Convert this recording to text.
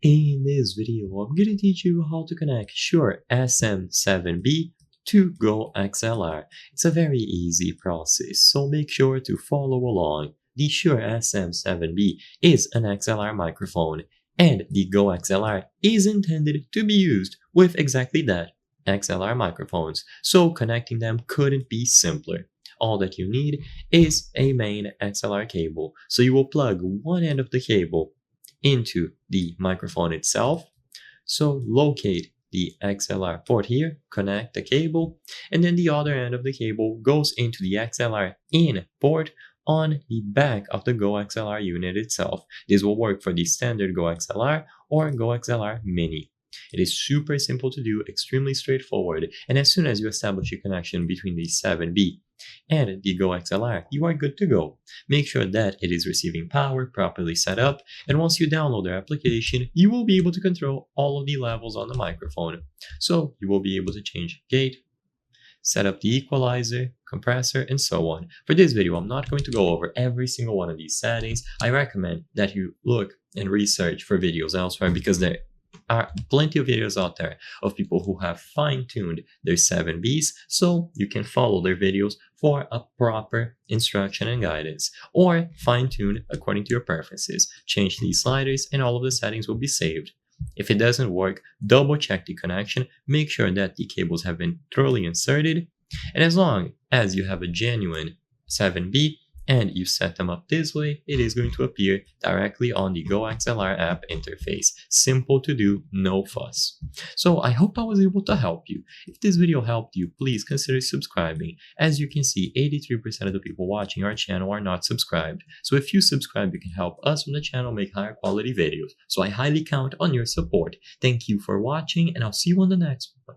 In this video, I'm going to teach you how to connect Shure SM7B to Go XLR. It's a very easy process, so make sure to follow along. The Shure SM7B is an XLR microphone, and the Go XLR is intended to be used with exactly that, XLR microphones, so connecting them couldn't be simpler. All that you need is a main XLR cable, so you will plug one end of the cable into the microphone itself. So locate the XLR port here, connect the cable, and then the other end of the cable goes into the XLR in port on the back of the Go XLR unit itself. This will work for the standard Go XLR or Go XLR Mini. It is super simple to do, extremely straightforward, and as soon as you establish a connection between the 7B and the Go XLR, you are good to go. Make sure that it is receiving power, properly set up, and once you download their application, you will be able to control all of the levels on the microphone. So you will be able to change gate, set up the equalizer, compressor, and so on. For this video, I'm not going to go over every single one of these settings. I recommend that you look and research for videos elsewhere because there are plenty of videos out there of people who have fine-tuned their 7Bs, so you can follow their videos for a proper instruction and guidance, or fine-tune according to your preferences. Change these sliders and all of the settings will be saved. If it doesn't work, double check the connection, make sure that the cables have been thoroughly inserted, and as long as you have a genuine 7B and you set them up this way, it is going to appear directly on the Go XLR app interface. Simple to do, no fuss. So I hope I was able to help you. If this video helped you, please consider subscribing. As you can see, 83% of the people watching our channel are not subscribed. So if you subscribe, you can help us from the channel make higher quality videos. So I highly count on your support. Thank you for watching, and I'll see you on the next one.